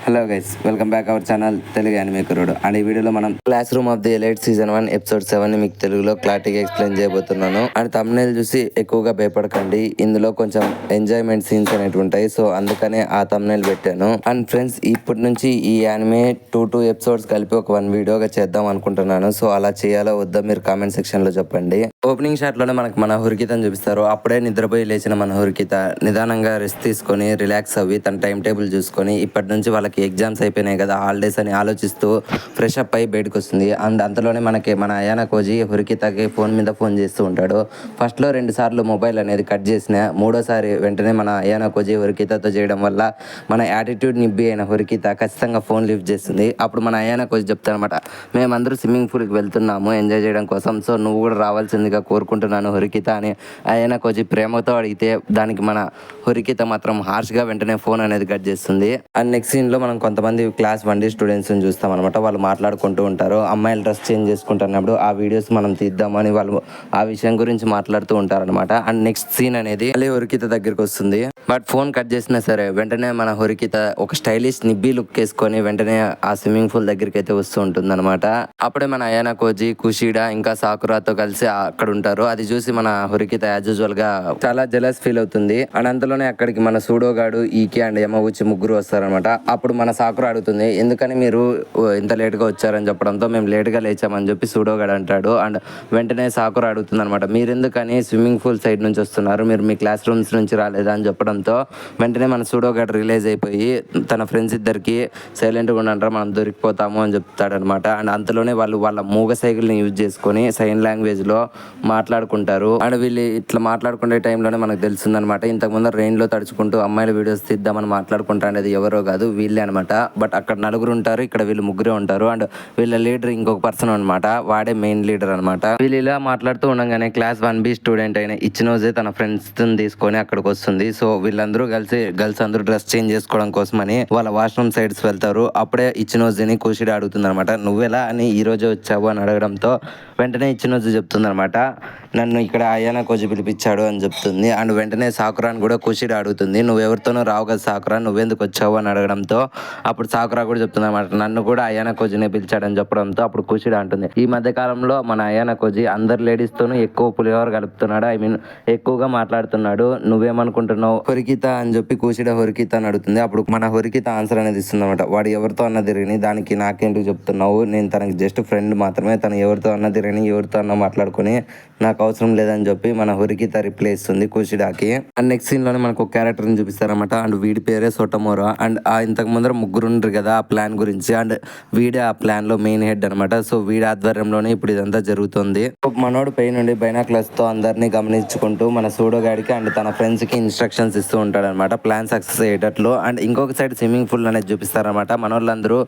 Hello guys, welcome back our channel Telugu anime కుర్రోడు. And ఈ వీడియోలో మనం class room of the elite season 1 episode 7 ని మీకు తెలుగులో క్లారిటీగా ఎక్స్ప్లెయిన్ చేయబోతున్నాను. అండ్ thumbnail చూసి ఎక్కువగా భయపడకండి, ఇందులో కొంచెం ఎంజాయ్మెంట్ సీన్స్ అనేవి ఉంటాయి. సో అందుకనే ఆ thumbnail పెట్టాను. అండ్ ఫ్రెండ్స్, ఇప్పటి నుంచి ఈ యానిమే 2 ఎపిసోడ్స్ కలిపి ఒక 1 వీడియోగా చేద్దాం అనుకుంటున్నాను. సో అలా చేయాలో వద్దా మీరు కామెంట్ సెక్షన్ లో చెప్పండి. ఓపెనింగ్ షాట్ లోనే మనకు మన హురికితని చూపిస్తారు. అప్పుడే నిద్రపోయి లేచిన మన హురికిత నిదానంగా రెస్ట్ తీసుకొని రిలాక్స్ అవ్వి తన టైం టేబుల్ చూసుకొని ఇప్పటి నుంచి వాళ్ళకి ఎగ్జామ్స్ అయిపోయినాయి కదా, హాలిడేస్ అని ఆలోచిస్తూ ఫ్రెష్ అప్ అయి బయటకు వస్తుంది. అండ్ అంతలోనే మనకి మన అయానా కోజీ హురికితకి ఫోన్ మీద ఫోన్ చేస్తూ ఉంటాడు. ఫస్ట్లో 2 సార్లు మొబైల్ అనేది కట్ చేసిన, మూడోసారి వెంటనే మన అయానా కోజీ హురికితతో చేయడం వల్ల మన యాటిట్యూడ్ నిబ్బి అయిన హురికిత ఖచ్చితంగా ఫోన్ లిఫ్ట్ చేస్తుంది. అప్పుడు మన అయానా కోజీ చెప్తారనమాట, మేమందరూ స్విమ్మింగ్ పూల్కి వెళ్తున్నాము ఎంజాయ్ చేయడం కోసం, సో నువ్వు కూడా రావాల్సిందిగా కోరుకుంటున్నాను హురికిత అని అయానా కోజీ ప్రేమతో అడిగితే దానికి మన హురికిత మాత్రం హార్ష్గా వెంటనే ఫోన్ అనేది కట్ చేస్తుంది. అండ్ నెక్స్ట్ సీన్లో మనం కొంతమంది క్లాస్ 1D స్టూడెంట్స్ని చూస్తాం అనమాట. వాళ్ళు మాట్లాడుకుంటూ ఉంటారు. అమ్మాయిలు డ్రెస్ చేంజ్ చేసుకుంటున్నప్పుడు ఆ వీడియోస్ మనం తీద్దామని వాళ్ళు ఆ విషయం గురించి మాట్లాడుతూ ఉంటారనమాట. అండ్ నెక్స్ట్ సీన్ అనేది మళ్ళీ హురికిత దగ్గరికి వస్తుంది. బట్ ఫోన్ కట్ చేసినా సరే వెంటనే మన హురికిత ఒక స్టైలిష్ నిబ్బి లుక్ వేసుకొని వెంటనే ఆ స్విమ్మింగ్ పూల్ దగ్గరికి అయితే వస్తూ ఉంటుంది అనమాట. అప్పుడే మన అయానా కోజీ, కుషిడా ఇంకా సాకురాతో కలిసి అక్కడ ఉంటారు. అది చూసి మన హురికిత యాజ్ యూజువల్ గా చాలా జెలస్ ఫీల్ అవుతుంది. అండ్ అంతలోనే అక్కడికి మన సూడోగాడు, ఈకి అండ్ యమగుచి ముగ్గురు వస్తారనమాట. అప్పుడు మన సాకురా అడుగుతుంది, ఎందుకని మీరు ఇంత లేట్గా వచ్చారని చెప్పడంతో మేము లేట్గా లేచామని చెప్పి సూడోగాడు అంటాడు. అండ్ వెంటనే సాకురా అడుగుతుంది అనమాట, మీరు ఎందుకని స్విమ్మింగ్ పూల్ సైడ్ నుంచి వస్తున్నారు, మీరు మీ క్లాస్ రూమ్స్ నుంచి రాలేదా అని చెప్పడంతో వెంటనే మన సూడోగాడు రిలైజ్ అయిపోయి తన ఫ్రెండ్స్ ఇద్దరికి సైలెంట్గా ఉండంటారా మనం దొరికిపోతాము అని చెప్తాడనమాట. అండ్ అంతలోనే వాళ్ళు వాళ్ళ మూగ సైకిల్ని యూజ్ చేసుకొని సైన్ లాంగ్వేజ్లో మాట్లాడుకుంటారు. అండ్ వీళ్ళు ఇట్లా మాట్లాడుకునే టైంలోనే మనకు తెలుస్తుందనమాట, ఇంతకుముందు రెయిన్లో తడుచుకుంటూ అమ్మాయిల వీడియోస్ తీద్దామని మాట్లాడుకుంటా అనేది ఎవరో కాదు, వీళ్ళే అనమాట. బట్ అక్కడ నలుగురు ఉంటారు, ఇక్కడ వీళ్ళు ముగ్గురే ఉంటారు. అండ్ వీళ్ళ లీడర్ ఇంకొక పర్సన్ అనమాట, వాడే మెయిన్ లీడర్ అనమాట. వీళ్ళు ఇలా మాట్లాడుతూ ఉండగానే క్లాస్ 1B స్టూడెంట్ అయిన ఇచ్చినోజే తన ఫ్రెండ్స్ తీసుకొని అక్కడికి వస్తుంది. సో వీళ్ళందరూ కలిసి గర్ల్స్ అందరూ డ్రెస్ చేంజ్ చేసుకోవడం కోసమని వాళ్ళ వాష్రూమ్ సైడ్స్ వెళ్తారు. అప్పుడే ఇచ్చినోజేని కుషిడా అడుగుతుంది అనమాట, నువ్వెలా అని ఈ రోజే వచ్చావు అని అడగడంతో వెంటనే ఇచ్చినోజు చెప్తుంది అనమాట, నన్ను ఇక్కడ అయానా కోజీ పిలిపించాడు అని చెప్తుంది. అండ్ వెంటనే సాకురాని కూడా కుషిడా అడుగుతుంది, నువ్వెవరితోనో రావు కదా సాకురా, నువ్వెందుకు వచ్చావు అని అడగడంతో అప్పుడు సాకురా కూడా చెప్తుంది అనమాట, నన్ను కూడా అయానా కోజీనే పిలిచాడని చెప్పడంతో అప్పుడు కుషిడా అంటుంది, ఈ మధ్య కాలంలో మన అయానా కోజీ అందరు లేడీస్తోనూ ఎక్కువ పులిహోర కలుపుతున్నాడు, ఎక్కువగా మాట్లాడుతున్నాడు, నువ్వేమనుకుంటున్నావు హొరికిత అని చెప్పి కుషిడా హొరికిత అని అడుగుతుంది. అప్పుడు మన హొరికిత ఆన్సర్ అనేది ఇస్తుంది అనమాట, వాడు ఎవరితో అన్న తిరిగి దానికి నాకేంటి చెప్తున్నావు, నేను తనకి జస్ట్ ఫ్రెండ్ మాత్రమే, తను ఎవరితో అన్న తిరిగి ఎవరితో అన్న మాట్లాడుకుని నాకు అవసరం లేదని చెప్పి మన హొరికిత రిప్లై ఇస్తుంది కుషిడాకి. అండ్ నెక్స్ట్ సీన్ లోనే మనకు ఒక క్యారెక్టర్ ని చూపిస్తారనమాట. అండ్ వీడి పేరే సోటమోరా. అండ్ ఆ ఇంతకు ముందర ముగ్గురు ఉండరు కదా ఆ ప్లాన్ గురించి, అండ్ వీడే ఆ ప్లాన్ లో మెయిన్ హెడ్ అనమాట. సో వీడి ఆధ్వర్యంలోనే ఇప్పుడు ఇదంతా జరుగుతుంది. మనోడు పై నుండి బైనాక్లర్స్ తో అందరినీ గమనించుకుంటూ మన సూడోగాడికి అండ్ తన ఫ్రెండ్స్ కి ఇన్స్ట్రక్షన్స్ ఇస్తూ ఉంటాడు అనమాట, ప్లాన్ సక్సెస్ అయ్యేటట్లు. అండ్ ఇంకొక సైడ్ స్విమ్మింగ్ పూల్ అనేది చూపిస్తారనమాట. మనోళ్ళందరూ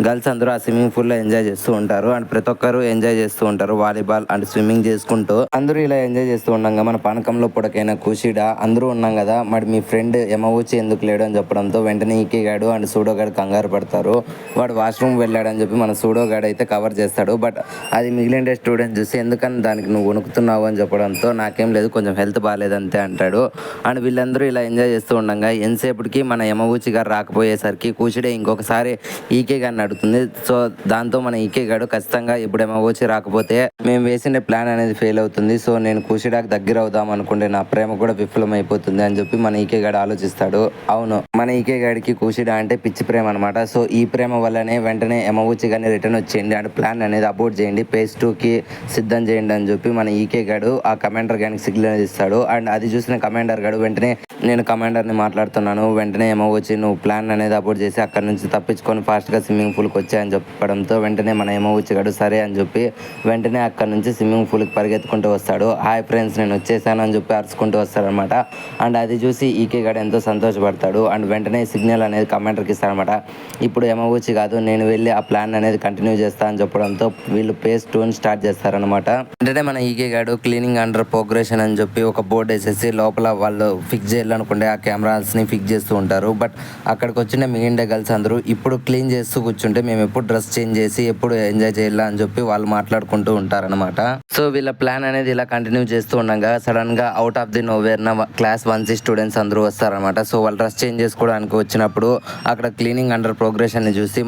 గర్ల్స్ అందరూ ఆ స్విమ్మింగ్ పూల్ లో ఎంజాయ్ చేస్తూ ఉంటారు. అండ్ ప్రతి ఒక్కరు ఎంజాయ్ చేస్తూ ఉంటారు, వాలీబాల్ అండ్ స్విమ్మింగ్ చేసుకుంటూ అందరూ ఇలా ఎంజాయ్ చేస్తూ ఉండగా మన పానకంలో పొడకైన కుషిడా అందరూ ఉన్నాం కదా, మరి మీ ఫ్రెండ్ యమవుచి ఎందుకు లేడు అని చెప్పడంతో వెంటనే ఈకేగాడు అండ్ సూడోగాడు కంగారు పడతారు. వాడు వాష్రూమ్ వెళ్ళాడని చెప్పి మన సూడోగాడు అయితే కవర్ చేస్తాడు. బట్ అది మిగిలిన స్టూడెంట్ చూసి ఎందుకని దానికి నువ్వు వణుకుతున్నావు అని చెప్పడంతో నాకేం లేదు, కొంచెం హెల్త్ బాగాలేదంతే అంటాడు. అండ్ వీళ్ళందరూ ఇలా ఎంజాయ్ చేస్తూ ఉండగా ఎంతసేపటికి మన యమవుచి గారు రాకపోయేసరికి కుషిడే ఇంకొకసారి ఈకే గారిని అడుగుతుంది. సో దాంతో మన ఈకే గాడు ఖచ్చితంగా ఇప్పుడు యమవుచి రాకపోతే మేము వేసిన ప్లాన్ అనేది ఫెయిల్ అవుతుంది, సో నేను కుషిడాకి దగ్గర అవుదాం అనుకుంటే నా ప్రేమ కూడా విఫలం అయిపోతుంది అని చెప్పి మన ఈకే గాడు ఆలోచిస్తాడు. అవును, మన ఈకే గాడికి కుషిడా అంటే పిచ్చి ప్రేమ అనమాట. సో ఈ ప్రేమ వల్లనే వెంటనే యమవుచి గారిని రిటర్న్ వచ్చేయండి అండ్ ప్లాన్ అనేది అబోర్ట్ చేయండి, phase 2కి సిద్ధం చేయండి అని చెప్పి మన ఈకే గాడు ఆ కమాండర్ గారికి సిగ్నల్ అనేది ఇస్తాడు. అండ్ అది చూసిన కమాండర్ గాడు వెంటనే నేను కమాండర్ని మాట్లాడుతున్నాను, వెంటనే యమవుచి నువ్వు ప్లాన్ అనేది అబోర్ట్ చేసి అక్కడ నుంచి తప్పించుకొని ఫాస్ట్గా స్విమ్మింగ్ పూల్కి వచ్చాయని చెప్పడంతో వెంటనే మన యమవుచి గాడు సరే అని చెప్పి వెంటనే అక్కడ నుంచి స్విమ్మింగ్ పూల్కి పరిగెత్తుకుంటూ వస్తాడు. హాయ్ ఫ్రెండ్స్ నేను వచ్చేసాను అని చెప్పి అరుచుకుంటూ వస్తాడనమాట. అండ్ అది చూసి ఈకే గాడు ఎంతో సంతోషపడతాడు. అండ్ వెంటనే సిగ్నల్ అనేది కమాండర్కి ఇస్తాడనమాట, ఇప్పుడు యమవుచి కాదు నేను వెళ్ళి ఆ ప్లాన్ అనేది కంటిన్యూ చేస్తా అని చెప్పడంతో వీళ్ళు phase 2ని స్టార్ట్ చేస్తారనమాట. వెంటనే మన ఈకే గాడు క్లీనింగ్ అండర్ ప్రోగ్రెషన్ అని చెప్పి ఒక బోర్డు వేసేసి లోపల వాళ్ళు ఫిక్స్ చేయాలనుకుంటే ఆ కెమెరాస్ని ఫిక్స్ చేస్తూ ఉంటారు. బట్ అక్కడికి వచ్చిన మిగిలిన గర్ల్స్ అందరూ ఇప్పుడు క్లీన్ చేస్తూ కూర్చుంటే మేము ఎప్పుడు డ్రెస్ చేంజ్ చేసి ఎప్పుడు ఎంజాయ్ చేయాలా అని చెప్పి వాళ్ళు మాట్లాడుకుంటూ ఉంటారనమాట. సో వీళ్ళ ప్లాన్ అనేది ఇలా కంటిన్యూ చేస్తూ ఉండగా సడన్ గా out of the nowhere class 1C students అందరూ వస్తారనమాట. సో వాళ్ళు డ్రెస్ చేంజ్ చేసుకోవడానికి వచ్చినప్పుడు అక్కడ క్లీనింగ్ అండర్ ప్రోగ్రెషన్ ని చూసి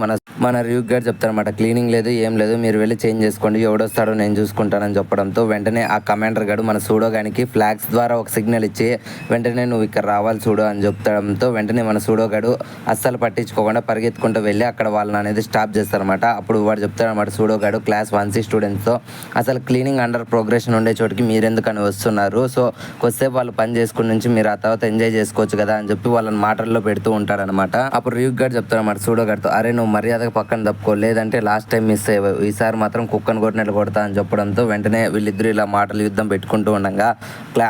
మన రివ్యూ గారు చెప్తారనమాట, క్లీనింగ్ లేదు ఏం లేదు, మీరు వెళ్ళి చేంజ్ చేసుకోండి, ఎవడొస్తాడో నేను చూసుకుంటానని చెప్పడంతో వెంటనే ఆ కమాండర్ గారు మన సూడోగానికి ఫ్లాగ్స్ ద్వారా ఒక సిగ్నల్ ఇచ్చి వెంటనే నువ్వు ఇక్కడ రావాలి చూడు అని చెప్తడంతో వెంటనే మన సూడోగాడు అస్సలు పట్టించుకోకుండా పరిగెత్తుకుంటూ వెళ్ళి అక్కడ వాళ్ళని అనేది స్టాప్ చేస్తారనమాట. అప్పుడు వాడు చెప్తారనమాట సూడోగాడు క్లాస్ 1C స్టూడెంట్స్తో, అసలు క్లీనింగ్ అండర్ ప్రోగ్రెషన్ ఉండే చోటికి మీరెందుకని వస్తున్నారు, సో కొద్దిసేపు వాళ్ళు పని చేసుకుని నుంచి మీరు ఆ తర్వాత ఎంజాయ్ చేసుకోవచ్చు కదా అని చెప్పి వాళ్ళని మాటల్లో పెడుతూ ఉంటారనమాట. అప్పుడు రివ్యూ గారు చెప్తారన్నమాట సూడోగాడితో, అరే నువ్వు మర్యాదగా పక్కన తప్పుకో, లేదంటే లాస్ట్ టైం మిస్ అయ్యావు, ఈసారి మాత్రం కుక్కను కొట్టినట్లు కొడతా అని చెప్పడంతో వెంటనే వీళ్ళిద్దరు ఇలా మాటలు యుద్ధం పెట్టుకుంటూ ఉండగా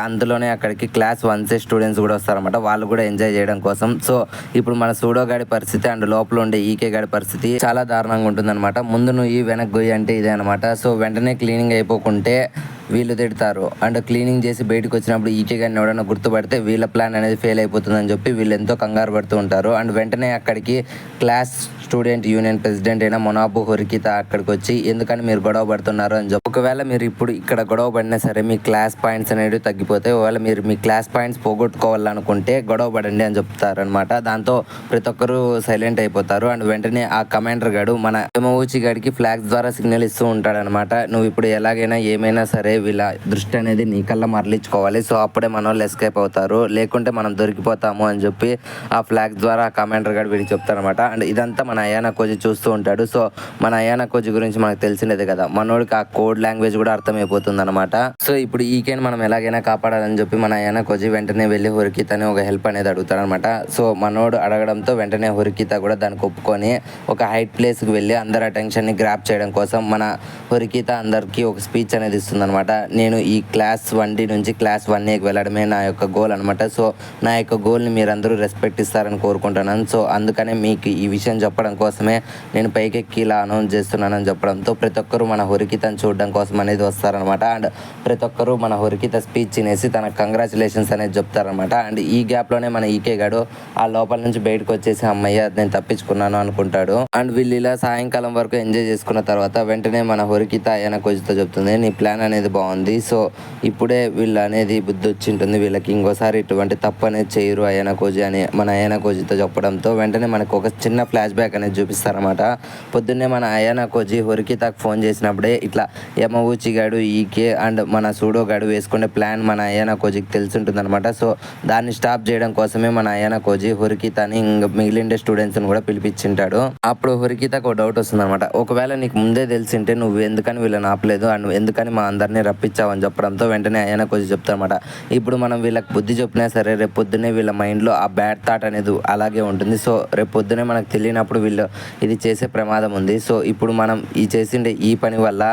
అందులోనే అక్కడికి క్లాస్ 1C స్టూడెంట్స్ కూడా వస్తారన్నమాట, వాళ్ళు కూడా ఎంజాయ్ చేయడం కోసం. సో ఇప్పుడు మన సూడో గాడి పరిస్థితి అండ్ లోపల ఉండే ఈకే గాడి పరిస్థితి చాలా దారుణంగా ఉంటుందన్నమాట. ముందు నువ్వు ఈ వెనక్కి గొయ్యి అంటే ఇదే అనమాట. సో వెంటనే క్లీనింగ్ అయిపోకుంటే వీళ్ళు తిడతారు అండ్ క్లీనింగ్ చేసి బయటకు వచ్చినప్పుడు ఈకే గారిని ఎవడన్నా గుర్తుపడితే వీళ్ళ ప్లాన్ అనేది ఫెయిల్ అయిపోతుందని చెప్పి వీళ్ళు ఎంతో కంగారు పడుతూ ఉంటారు. అండ్ వెంటనే అక్కడికి క్లాస్ స్టూడెంట్ యూనియన్ ప్రెసిడెంట్ అయిన మొనాబు హొరికిత అక్కడికి వచ్చి ఎందుకని మీరు గొడవ పడుతున్నారు అని చెప్పి, ఒకవేళ మీరు ఇప్పుడు ఇక్కడ గొడవ పడినా సరే మీ క్లాస్ పాయింట్స్ అనేవి తగ్గిపోతాయి, ఒకవేళ మీరు మీ క్లాస్ పాయింట్స్ పోగొట్టుకోవాలనుకుంటే గొడవ పడండి అని చెప్తారనమాట. దాంతో ప్రతి ఒక్కరు సైలెంట్ అయిపోతారు. అండ్ వెంటనే ఆ కమాండర్ గాడు మన ఎమోచి గాడికి ఫ్లాగ్స్ ద్వారా సిగ్నల్ ఇస్తూ ఉంటాడనమాట, నువ్వు ఇప్పుడు ఎలాగైనా ఏమైనా సరే వీళ్ళ దృష్టి అనేది నీ కల్లా మరలించుకోవాలి, సో అప్పుడే మన వాళ్ళు ఎస్కేప్ అవుతారు, లేకుంటే మనం దొరికిపోతాము అని చెప్పి ఆ ఫ్లాగ్స్ ద్వారా ఆ కమాండర్ గారు వీడికి చెప్తారనమాట. అండ్ ఇదంతా మన అయానా కోజి చూస్తూ ఉంటాడు. సో మన అయానా కోజి గురించి మనకు తెలిసినదే కదా, మనోడికి ఆ కోడ్ లాంగ్వేజ్ కూడా అర్థమైపోతుంది అనమాట. సో ఇప్పుడు ఈకేని మనం ఎలాగైనా కాపాడాలని చెప్పి మన అయానా కోజి వెంటనే వెళ్ళి హొరికితని ఒక హెల్ప్ అనేది అడుగుతాడనమాట. సో మనోడు అడగడంతో వెంటనే హొరికిత కూడా దానికి ఒప్పుకొని ఒక హైట్ ప్లేస్కి వెళ్ళి అందరి అటెన్షన్ని గ్రాప్ చేయడం కోసం మన హొరికిత అందరికీ ఒక స్పీచ్ అనేది ఇస్తుంది అనమాట. నేను ఈ క్లాస్ 1D నుంచి క్లాస్ 1Aకి వెళ్ళడమే నా యొక్క గోల్ అనమాట. సో నా యొక్క గోల్ని మీరందరూ రెస్పెక్ట్ ఇస్తారని కోరుకుంటున్నాను. సో అందుకనే మీకు ఈ విషయం చెప్పడం కోసమే నేను పైకెక్కి ఇలా అనౌన్స్ చేస్తున్నానని చెప్పడంతో ప్రతి ఒక్కరు మన హొరికితని చూడడం కోసం అనేది వస్తారనమాట. అండ్ ప్రతి ఒక్కరు మన హొరికిత స్పీచ్ తినేసి తన కంగ్రాచులేషన్స్ అనేది చెప్తారనమాట. అండ్ ఈ గ్యాప్లోనే మన ఈకే గాడు ఆ లోపల నుంచి బయటకు వచ్చేసి అమ్మయ్య నేను తప్పించుకున్నాను అనుకుంటాడు. అండ్ వీళ్ళు ఇలా సాయంకాలం వరకు ఎంజాయ్ చేసుకున్న తర్వాత వెంటనే మన హొరికిత అయానా కోజితో చెప్తుంది, నీ ప్లాన్ అనేది బాగుంది, సో ఇప్పుడే వీళ్ళు అనేది బుద్ధి వచ్చింటుంది, వీళ్ళకి ఇంకోసారి ఇటువంటి తప్పు అనేది చేయరు అయానా కోజి అని మన అయానా కోజితో చెప్పడంతో వెంటనే మనకు ఒక చిన్న ఫ్లాష్ బ్యాక్ అనేది చూపిస్తారన్నమాట. పొద్దున్నే మన అయానా కోజి హొరికితాకు ఫోన్ చేసినప్పుడే ఇట్లా యమవుచి గాడు ఈకే అండ్ మన సూడో గాడు వేసుకునే ప్లాన్ మన అయానా కోజికి తెలిసి ఉంటుంది అనమాట. సో దాన్ని స్టాప్ చేయడం కోసమే మన అయానా కోజి హొరికితాని ఇంకా మిగిలిండే స్టూడెంట్స్ని కూడా పిలిపించింటాడు. అప్పుడు హొరికితాకు ఒక డౌట్ వస్తుంది అనమాట, ఒకవేళ నీకు ముందే తెలిసింటే నువ్వు ఎందుకని వీళ్ళని ఆపలేదు అండ్ ఎందుకని మా అందరినీ రప్పించావని చెప్పడంతో వెంటనే అయానా కోజి చెప్తారన్నమాట, ఇప్పుడు మనం వీళ్ళకి బుద్ధి చెప్పినా సరే రేపు పొద్దున్నే వీళ్ళ మైండ్లో ఆ బ్యాడ్ థాట్ అనేది అలాగే ఉంటుంది. సో రేపు పొద్దునే మనకు తెలియనప్పుడు వీళ్ళు ఇది చేసే ప్రమాదం ఉంది. సో ఇప్పుడు మనం ఈ చేసిండే ఈ పని వల్ల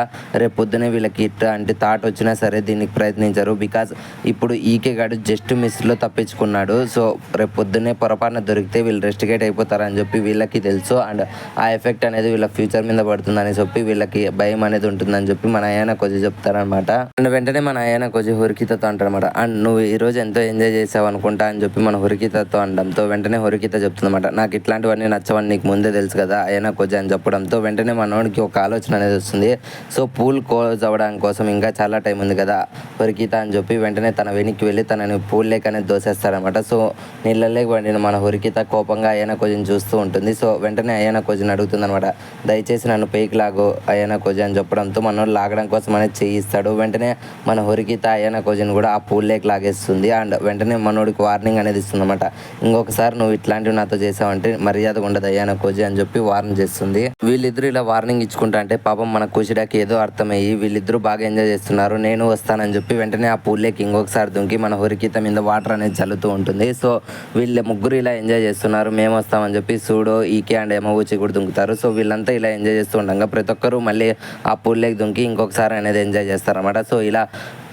రేపు పొద్దునే వీళ్ళకి ఇట్లాంటి థాట్ వచ్చినా సరే దీనికి ప్రయత్నించరు, బికాజ్ ఇప్పుడు ఈకే గాడు జస్ట్ మిస్లో తప్పించుకున్నాడు. సో రేపు పొద్దున్నే పొరపాటున దొరికితే వీళ్ళు రెస్టిగేట్ అయిపోతారని చెప్పి వీళ్ళకి తెలుసు. అండ్ ఆ ఎఫెక్ట్ అనేది వీళ్ళ ఫ్యూచర్ మీద పడుతుందని చెప్పి వీళ్ళకి భయం అనేది ఉంటుందని చెప్పి మన అయానా కోజి చెప్తారనమాట. అండ్ వెంటనే మన అయానా కోజి హొరికితతో అంటారనమాట, అండ్ నువ్వు ఈరోజు ఎంతో ఎంజాయ్ చేసావు అనుకుంటా అని చెప్పి మన హొరికితతో అనడంతో వెంటనే హొరికిత చెప్తుందన్నమాట, నాకు ఇట్లాంటివన్నీ నచ్చవని నీకు ముందే తెలుసు కదా అయానా కోజి అని చెప్పడంతో వెంటనే మనోడికి ఒక ఆలోచన అనేది వస్తుంది. సో పూల్ క్లోజ్ అవ్వడానికి కోసం ఇంకా చాలా టైం ఉంది కదా హొరికిత అని చెప్పి వెంటనే తన వెనక్కి వెళ్ళి తనని పూల్ లేక్ అనేది దోసేస్తారనమాట. సో నీళ్ళలేక వండిన మన హొరికిత కోపంగా అయానా కోజిని చూస్తూ ఉంటుంది. సో వెంటనే అయానా కోజిని అడుగుతుందనమాట, దయచేసి నన్ను పైకి లాగు అయానా కోజి అని చెప్పడంతో మనోడు లాగడం కోసం అనేది చేయిస్తాడు. వెంటనే మన హొరికిత అయానా కోజిని కూడా ఆ పూల్ లేక్ లాగేస్తుంది. అండ్ వెంటనే మనోడికి వార్నింగ్ అనేది ఇస్తుంది అనమాట, ఇంకొకసారి నువ్వు ఇట్లాంటివి నాతో చేసావంటే మర్యాద ఉండదు అయానా కోజి అని చెప్పి వార్న్ చేస్తుంది. వీళ్ళిద్దరూ ఇలా వార్నింగ్ ఇచ్చుకుంటా అంటే పాపం మన కుషిడాకి ఏదో అర్థమయ్యి వీళ్ళిద్దరూ బాగా ఎంజాయ్ చేస్తున్నారు, నేను వస్తానని చెప్పి వెంటనే ఆ పూల్ లేక్ ఇంకొకసారి దుంకి మన హొరికిత మీద వాటర్ అనేది చల్లుతూ ఉంటుంది. సో వీళ్ళ ముగ్గురు ఇలా ఎంజాయ్ చేస్తున్నారు, మేము వస్తామని చెప్పి సూడో ఈకే అండ్ ఎమవుచి కూడా దుంకుతారు. సో వీళ్ళంతా ఇలా ఎంజాయ్ చేస్తూ ఉండగా ప్రతి ఒక్కరు మళ్ళీ ఆ పూల్ లేక్ దుంకి ఇంకొకసారి అనేది ఎంజాయ్ చేస్తారన్నమాట. సో ఇలా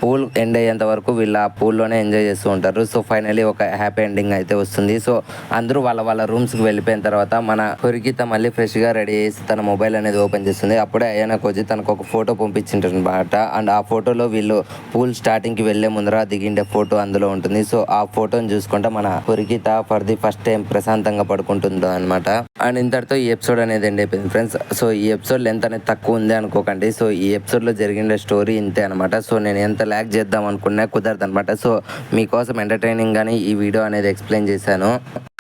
పూల్ ఎండ్ అయ్యేంత వరకు వీళ్ళు ఆ పూల్లోనే ఎంజాయ్ చేస్తూ ఉంటారు. సో ఫైనలీ ఒక హ్యాపీ ఎండింగ్ అయితే వస్తుంది. సో అందరూ వాళ్ళ రూమ్స్కి వెళ్ళిపోయిన తర్వాత మన హొరికిత మళ్ళీ ఫ్రెష్గా రెడీ చేసి తన మొబైల్ అనేది ఓపెన్ చేస్తుంది. అప్పుడే అయానా కోజి తనకు ఒక ఫోటో పంపించింటారు అనమాట. అండ్ ఆ ఫోటోలో వీళ్ళు పూల్ స్టార్టింగ్కి వెళ్ళే ముందర దిగిండే ఫోటో అందులో ఉంటుంది. సో ఆ ఫోటోని చూసుకుంటే మన హొరికిత ఫర్ ది ఫస్ట్ టైం ప్రశాంతంగా పడుకుంటుంది అనమాట. అండ్ ఇంతటితో ఈ ఎపిసోడ్ అనేది ఎండ్ అయిపోయింది ఫ్రెండ్స్. సో ఈ ఎపిసోడ్ లెంత్ అనేది తక్కువ ఉంది అనుకోకండి. సో ఈ ఎపిసోడ్లో జరిగిన స్టోరీ ఇంతే అనమాట. సో నేను ఎంత ల్యాక్ చేద్దాం అనుకున్నా కుదరదు అనమాట. సో మీకోసం ఎంటర్టైనింగ్ గానీ ఈ వీడియో అనేది ఎక్స్ప్లెయిన్ చేశాను.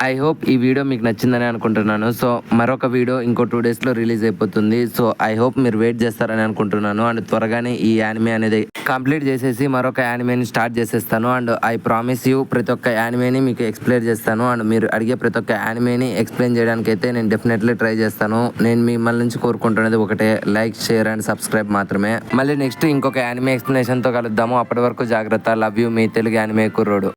ఐ హోప్ ఈ వీడియో మీకు నచ్చిందని అనుకుంటున్నాను. సో మరొక వీడియో ఇంకో 2 daysలో రిలీజ్ అయిపోతుంది. సో ఐ హోప్ మీరు వెయిట్ చేస్తారని అనుకుంటున్నాను. అండ్ త్వరగానే ఈ యానిమే అనేది కంప్లీట్ చేసేసి మరొక యానిమేని స్టార్ట్ చేసేస్తాను. అండ్ ఐ ప్రామిస్ యూ ప్రతి ఒక్క యానిమేని మీకు ఎక్స్ప్లెయిన్ చేస్తాను. అండ్ మీరు అడిగే ప్రతి ఒక్క యానిమేని ఎక్స్ప్లెయిన్ చేయడానికి అయితే నేను డెఫినెట్లీ ట్రై చేస్తాను. నేను మిమ్మల్ని నుంచి కోరుకుంటున్నది ఒకటే, లైక్, షేర్ అండ్ సబ్స్క్రైబ్ మాత్రమే. మళ్ళీ నెక్స్ట్ ఇంకొక యానిమే ఎక్స్ప్లెనేషన్తో కలుద్దాము. అప్పటి వరకు జాగ్రత్త. Love you, me Telugu anime కుర్రోడు.